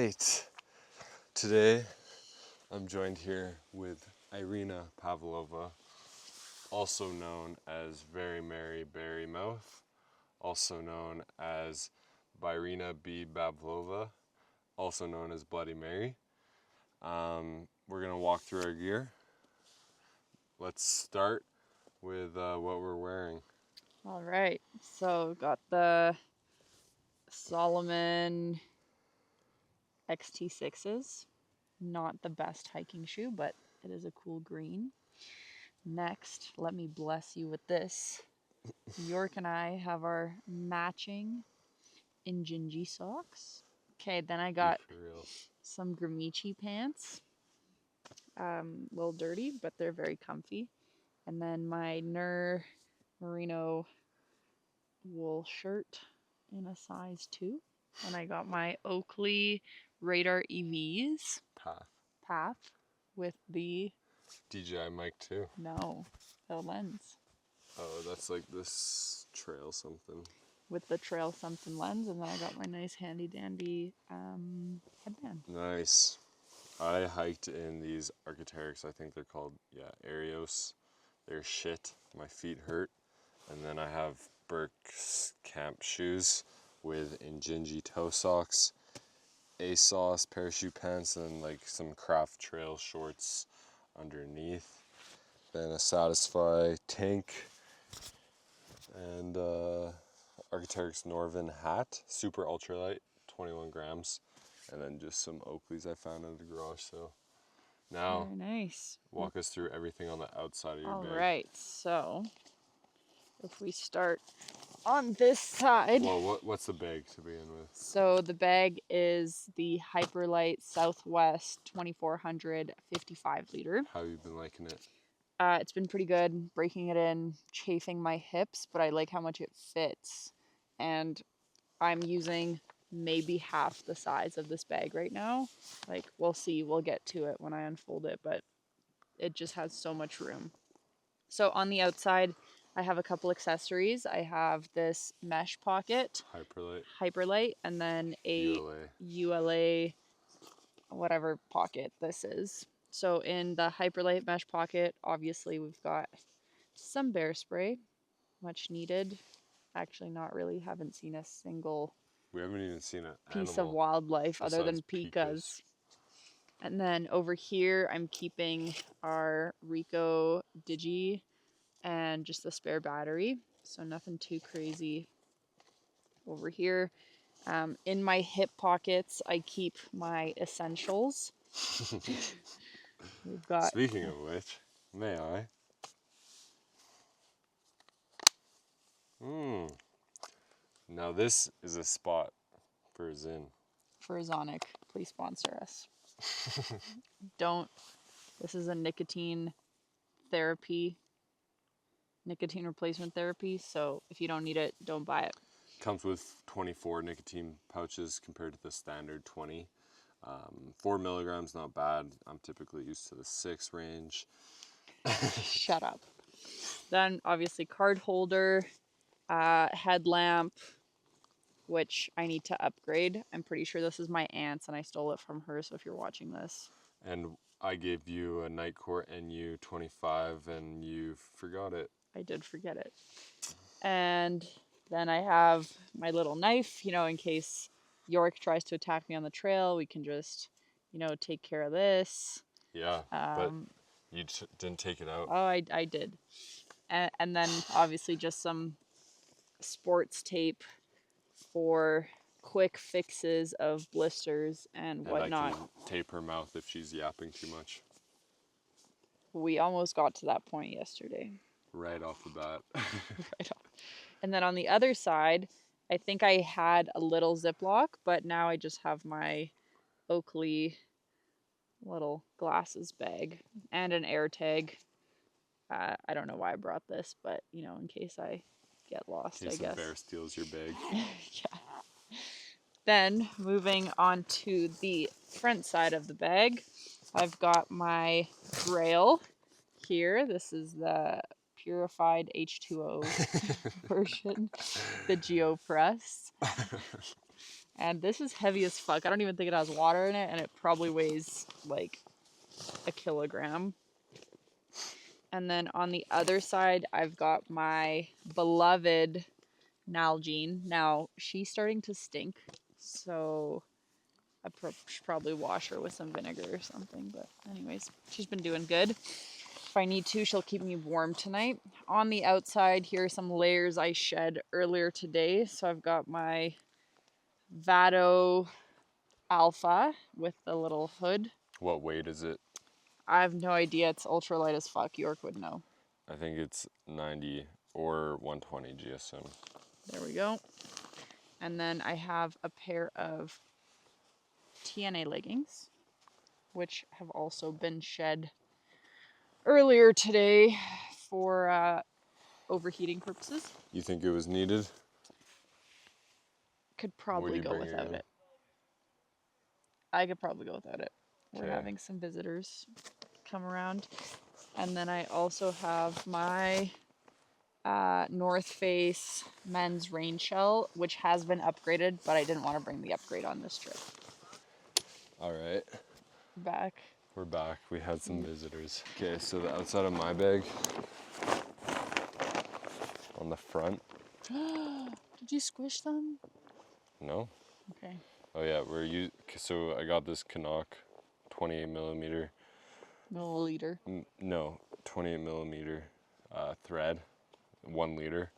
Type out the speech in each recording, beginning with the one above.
right. Today I'm joined here with Irina Pavlova, also known as Very Merry Berry Mouth, also known as Byrina B. Pavlova, also known as Bloody Mary. We're going to walk through our gear. Let's start with what we're wearing. All right, so got the Solomon XT6s. Not the best hiking shoe, but it is a cool green. Next, let me bless you with this. York and I have our matching Injinji socks. Okay, then I got some Gramici pants. A little dirty, but they're very comfy. And then my merino wool shirt in a size 2. And I got my Oakley Radar EVs path with the DJI Mic 2. No, the lens. Oh, that's like this trail something. With the trail something lens, and then I got my nice handy dandy headband. Nice. I hiked in these Arc'teryx, I think they're called, Arios. They're shit. My feet hurt. And then I have Burke's camp shoes with Injinji toe socks, ASOS parachute pants, and like some craft trail shorts underneath. Then a Satisfy tank and Arc'teryx Norvin hat, super ultralight, 21 grams. And then just some Oakleys I found at the garage sale. Now, very nice. Walk us through everything on the outside of your bag. All right, so if we start on this side. Well, what's the bag to begin with? So the bag is the Hyperlight Southwest 2400 55 liter. How have you been liking it? It's been pretty good, breaking it in, chafing my hips, but I like how much it fits. And I'm using maybe half the size of this bag right now. Like, we'll see, we'll get to it when I unfold it, but it just has so much room. So on the outside, I have a couple accessories. I have this mesh pocket, Hyperlight, and then a ULA, whatever pocket this is. So in the Hyperlight mesh pocket, obviously we've got some bear spray, much needed. Actually, not really. Haven't seen a single We haven't even seen a piece of wildlife other than pikas. And then over here, I'm keeping our Ricoh Digi and just the spare battery. So nothing too crazy over here. In my hip pockets, I keep my essentials. We've got. Speaking of which, may I? Now this is a spot for a Zyn. For Zonic, please sponsor us. This is a nicotine replacement therapy, so if you don't need it, don't buy it. Comes with 24 nicotine pouches compared to the standard 20. 4 milligrams, not bad. I'm typically used to the 6 range. Shut up. Then obviously card holder, headlamp, which I need to upgrade. I'm pretty sure this is my aunt's and I stole it from her, so if you're watching this. And I gave you a Nightcore NU25 and you forgot it. I did forget it. And then I have my little knife, in case York tries to attack me on the trail, we can just, take care of this. Yeah, but you didn't take it out. Oh, I did. And then obviously just some sports tape for quick fixes of blisters and whatnot. I can tape her mouth if she's yapping too much. We almost got to that point yesterday. Right off the bat. Right off. And then on the other side, I think I had a little Ziploc, but now I just have my Oakley little glasses bag and an air tag. I don't know why I brought this, but, in case I get lost, in case I guess. A bear steals your bag. Yeah. Then moving on to the front side of the bag, I've got my Grail here. This is the purified H2O version, the GeoPress. And this is heavy as fuck. I don't even think it has water in it, and it probably weighs like a kilogram. And then on the other side, I've got my beloved Nalgene. Now, she's starting to stink, so I should probably wash her with some vinegar or something. But anyways, she's been doing good. If I need to, she'll keep me warm tonight. On the outside, here are some layers I shed earlier today. So I've got my Vado Alpha with the little hood. What weight is it? I have no idea. It's ultralight as fuck. York would know. I think it's 90 or 120 GSM. There we go. And then I have a pair of TNA leggings, which have also been shed earlier today for overheating purposes. You think it was needed? Could probably go without it. I could probably go without it. We're having some visitors come around. And then I also have my North Face men's rain shell, which has been upgraded, but I didn't want to bring the upgrade on this trip. All right. Back. We're back. We had some visitors. Okay, so the outside of my bag, on the front. Did you squish them? No. Okay. Oh yeah, so I got this Canuck 28 millimeter. Milliliter. No, 28 millimeter thread, 1 liter.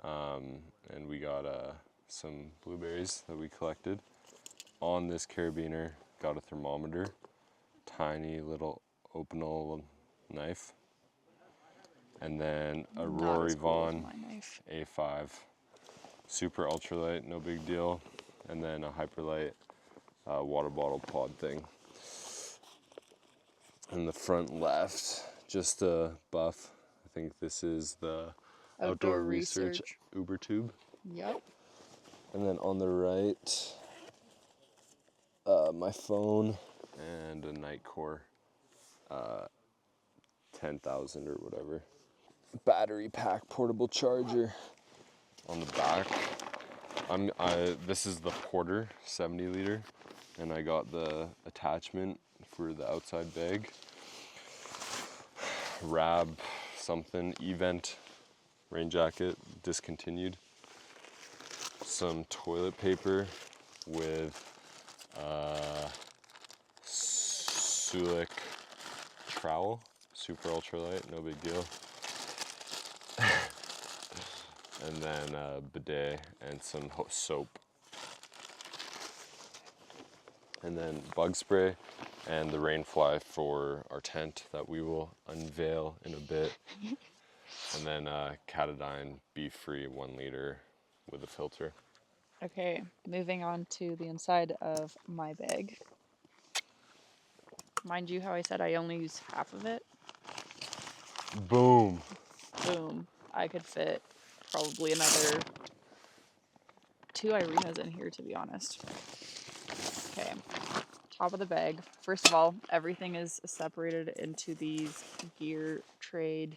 And we got some blueberries that we collected. On this carabiner, got a thermometer, tiny little openal knife, and then a Rory Vaughan A5, super ultralight, no big deal, and then a hyperlight water bottle pod thing. In the front left, just a buff. I think this is the Outdoor Research Uber Tube. Yep. And then on the right, my phone and a Nightcore 10,000 or whatever. Battery pack portable charger. On the back, this is the Porter 70 liter, and I got the attachment for the outside bag. Rab something, Event rain jacket, discontinued. Some toilet paper with Sulik trowel, super ultralight, no big deal. And then a bidet and some soap. And then bug spray and the rain fly for our tent that we will unveil in a bit. And then Catadine Be-Free 1 liter with a filter. Okay, moving on to the inside of my bag. Mind you how I said I only use half of it? Boom. Boom. I could fit probably another 2 Irenas in here, to be honest. Okay, top of the bag. First of all, everything is separated into these Gear Trade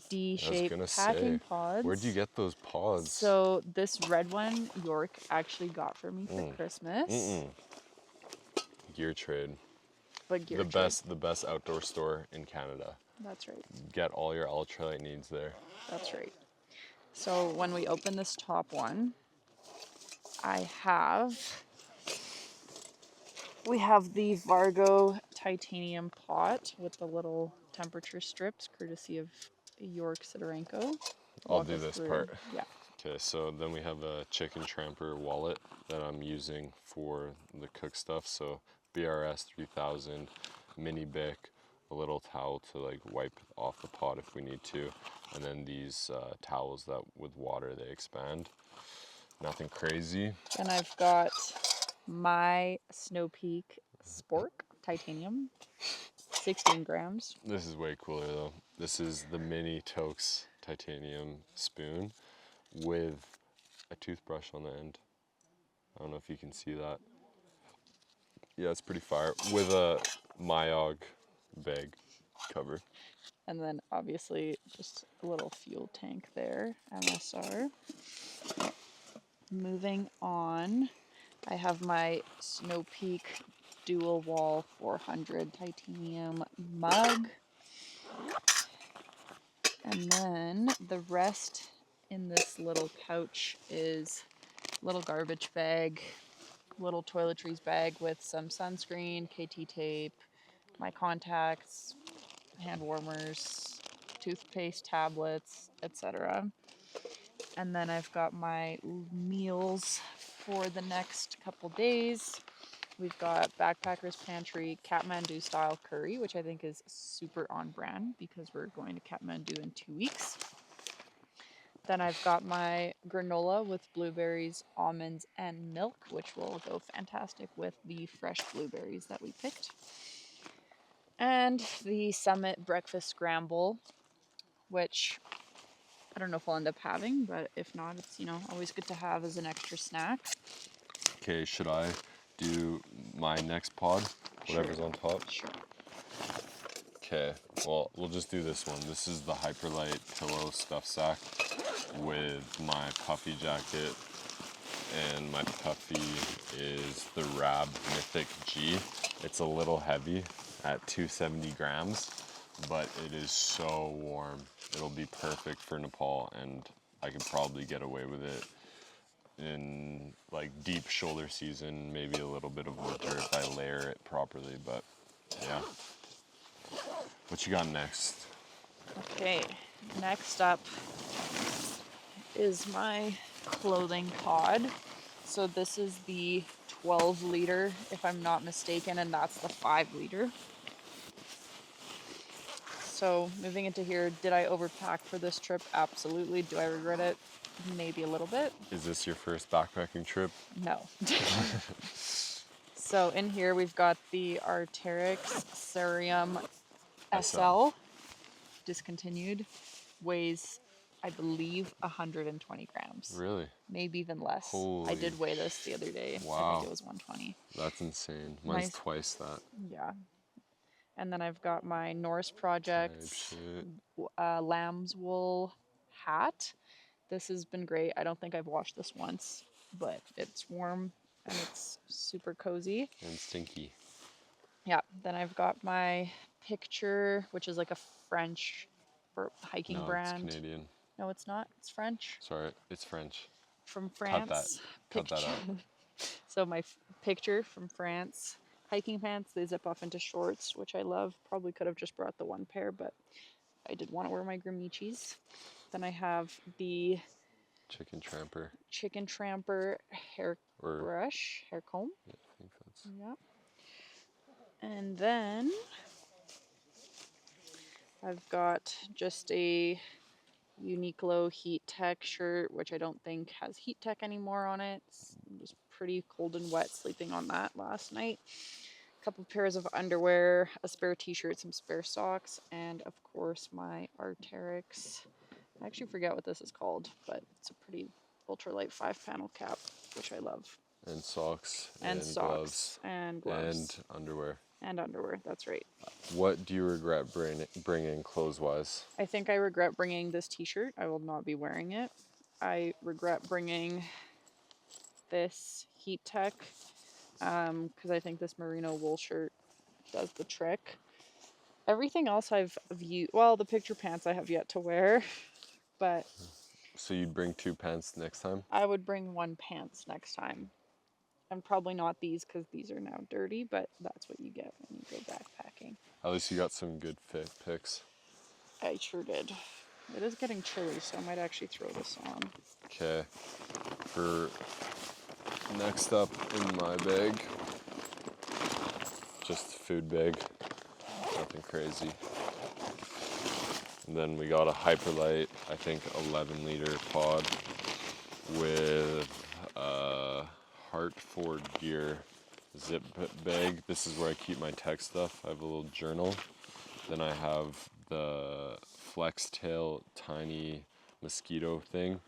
D-shaped packing pods. Where'd you get those pods? So this red one, York actually got for me for Christmas. Gear Trade. But Gear the Trade. The best outdoor store in Canada. That's right. Get all your ultralight needs there. That's right. So when we open this top one, we have the Vargo titanium pot with the little temperature strips, courtesy of York Sidorenko. I'll do this part. Yeah. Okay, so then we have a Chicken Tramper wallet that I'm using for the cook stuff. So BRS 3000, mini Bic, a little towel to like wipe off the pot if we need to, and then these towels that with water they expand. Nothing crazy. And I've got my Snow Peak Spork titanium, 16 grams. This is way cooler though. This is the mini Tokes titanium spoon with a toothbrush on the end. I don't know if you can see that. Yeah, it's pretty fire. With a Myog bag cover. And then obviously just a little fuel tank there, MSR. Moving on. I have my Snow Peak dual wall 400 titanium mug. And then the rest in this little pouch is little garbage bag, little toiletries bag with some sunscreen, KT tape, my contacts, hand warmers, toothpaste tablets, etc. And then I've got my meals for the next couple days. We've got Backpacker's Pantry Kathmandu style curry, which I think is super on brand because we're going to Kathmandu in 2 weeks. Then I've got my granola with blueberries, almonds, and milk, which will go fantastic with the fresh blueberries that we picked. And the Summit Breakfast Scramble, which I don't know if I'll end up having, but if not, it's, always good to have as an extra snack. Okay, should I do my next pod? Whatever's on top? Sure. Okay, well, we'll just do this one. This is the Hyperlight pillow stuff sack with my puffy jacket, and my puffy is the Rab Mythic G. It's a little heavy at 270 grams, but it is so warm. It'll be perfect for Nepal, and I could probably get away with it in like deep shoulder season, maybe a little bit of winter if I layer it properly, but yeah. What you got next? Okay, next up is my clothing pod. So this is the 12 liter, if I'm not mistaken, and that's the 5 liter. So moving into here, did I overpack for this trip? Absolutely. Do I regret it? Maybe a little bit. Is this your first backpacking trip? No. So in here we've got the Arc'teryx Cerium SL, discontinued, weighs, I believe, 120 grams. Really? Maybe even less. Holy I did weigh this the other day. Wow. I think it was 120. That's insane. Mine's twice that. Yeah. And then I've got my Norse Projects lamb's wool hat. This has been great. I don't think I've washed this once, but it's warm and it's super cozy. And stinky. Yeah. Then I've got my picture, which is like a French hiking brand. It's Canadian. No, it's not. It's French. Sorry, it's French. From France. Cut that out. So my picture from France. Hiking pants, they zip off into shorts, which I love. Probably could have just brought the one pair, but I did want to wear my Grimichis. Then I have the Chicken Tramper hair brush, hair comb. Yeah, I think that's. Yeah. And then I've got just a Uniqlo Heat Tech shirt, which I don't think has Heat Tech anymore on it. It was pretty cold and wet sleeping on that last night. A couple pairs of underwear, a spare t-shirt, some spare socks, and of course my Arc'teryx. I actually forget what this is called, but it's a pretty ultralight 5-panel cap, which I love. And socks. And socks. Gloves. And gloves. And underwear. And underwear, that's right. What do you regret bringing clothes-wise? I think I regret bringing this t-shirt. I will not be wearing it. I regret bringing this Heat Tech because I think this merino wool shirt does the trick. Everything else I've viewed, well, the picture pants I have yet to wear, but... So you'd bring 2 pants next time? I would bring 1 pants next time. And probably not these because these are now dirty, but that's what you get when you go backpacking. At least you got some good fit pics. I sure did. It is getting chilly, so I might actually throw this on. Okay. For next up in my bag, just food bag, nothing crazy. And then we got a Hyperlight, I think 11 liter pod with Hartford Gear zip bag. This is where I keep my tech stuff. I have a little journal. Then I have the Flex Tail tiny mosquito thing.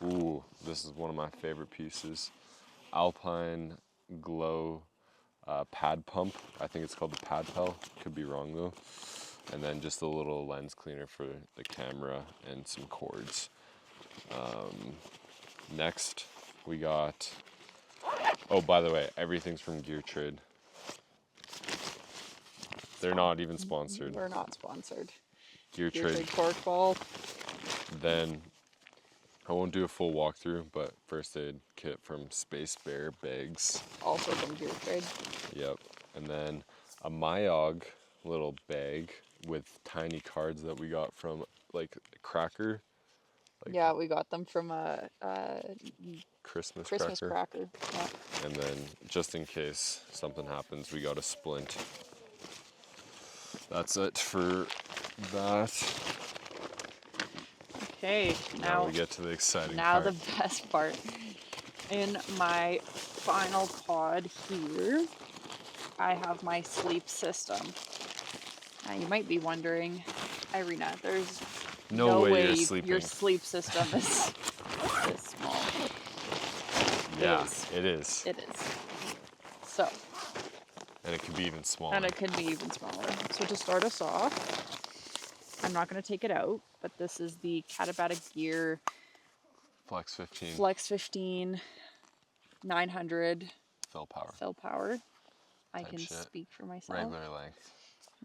Ooh, this is one of my favorite pieces. Alpine Glow pad pump. I think it's called the Pad Pel. Could be wrong though. And then just a little lens cleaner for the camera and some cords. Next, we got Oh, by the way, everything's from Gear Trade. They're not even sponsored. We're not sponsored. Gear Gear Trade. Trade cork ball. Then I won't do a full walkthrough, but first aid kit from Space Bear bags. Also from Gear Trade. Yep. And then a Myog little bag with tiny cards that we got from like Cracker. Like Yeah, we got them from a Christmas Christmas cracker. Yeah. And then just in case something happens, we got a splint. That's it for that. Okay, Now we get to the exciting now part. the best part. In my final pod here, I have my sleep system. Now you might be wondering, Irina, there's No way you're way sleeping. your sleep system is this small. Yeah, is. it is. It is. So, And it could be even smaller. and it could be even smaller. So to start us off, I'm not going to take it out, but this is the Katabatic Gear Flex 15. Flex 15 900 Fill power. fill power. I Type can shit. speak for myself. Regular length.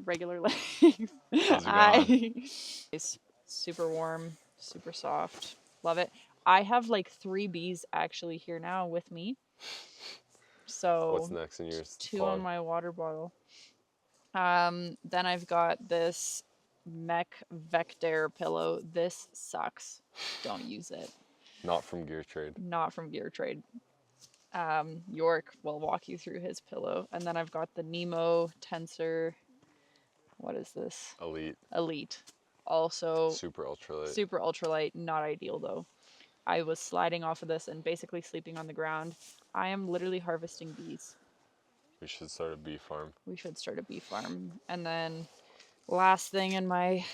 Regular length. How's it going? It's super warm, super soft. Love it. I have like 3 bees actually here now with me. So What's next in yours? 2 on my water bottle. Then I've got this Mech Vector pillow. This sucks. Don't use it. Not from Gear Trade. Not from Gear Trade. York will walk you through his pillow. And then I've got the Nemo Tensor. What is this? Elite. Also Super ultralight. super ultralight. Not ideal though. I was sliding off of this and basically sleeping on the ground. I am literally harvesting bees. We should start a bee farm. We should start a bee farm. And then last thing in my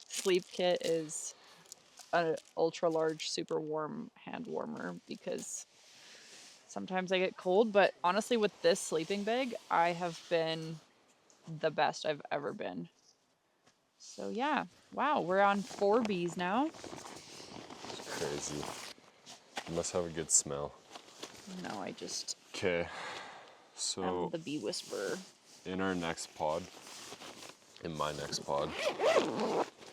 sleep kit is an ultra large, super warm hand warmer because sometimes I get cold. But honestly, with this sleeping bag, I have been the best I've ever been. So yeah, wow, we're on 4 bees now. Crazy. You must have a good smell. No, I just Okay. am So the bee whisperer. in our next pod, in my next pod,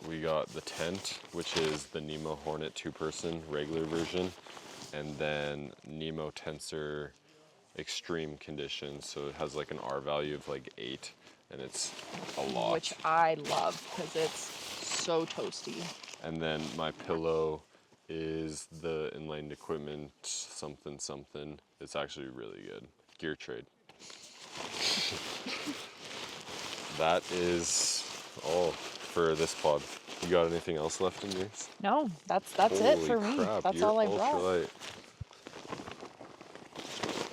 we got the tent, which is the Nemo Hornet 2-person regular version, and then Nemo Tensor extreme condition. So it has like an R value of like 8, and it's a lot. Which I love because it's so toasty. And then my pillow is the Inlined Equipment something something. It's actually really good. Gear Trade. That is all for this pod. You got anything else left in yours? No, that's it for Holy me. crap, That's you're all I brought. ultralight.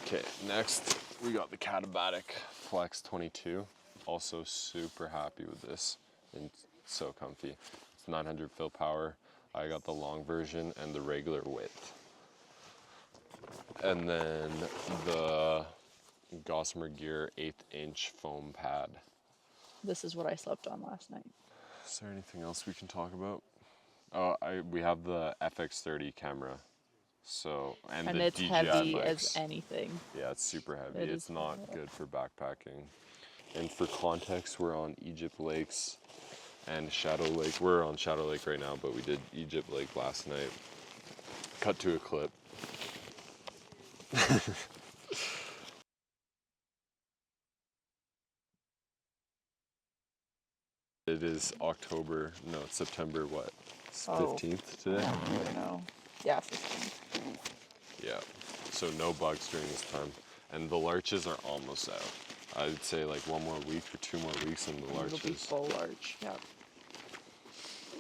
Okay, next we got the Katabatic Flex 22. Also super happy with this, and so comfy. It's 900 fill power. I got the long version and the regular width. And then the Gossamer Gear 1/8 inch foam pad. This is what I slept on last night. Is there anything else we can talk about? Oh, we have the FX30 camera. So, and the it's DJI heavy mics. as anything. Yeah, it's super heavy. It It's is not heavy. good for backpacking. And for context, we're on Egypt Lakes and Shadow Lake. We're on Shadow Lake right now, but we did Egypt Lake last night. Cut to a clip. It is it's September what? It's 15th today? I don't really know. Yeah, 15. Yeah. So no bugs during this time. And the larches are almost out. I'd say like 1 more week or 2 more weeks and the It'll be larches. full larch. Yeah.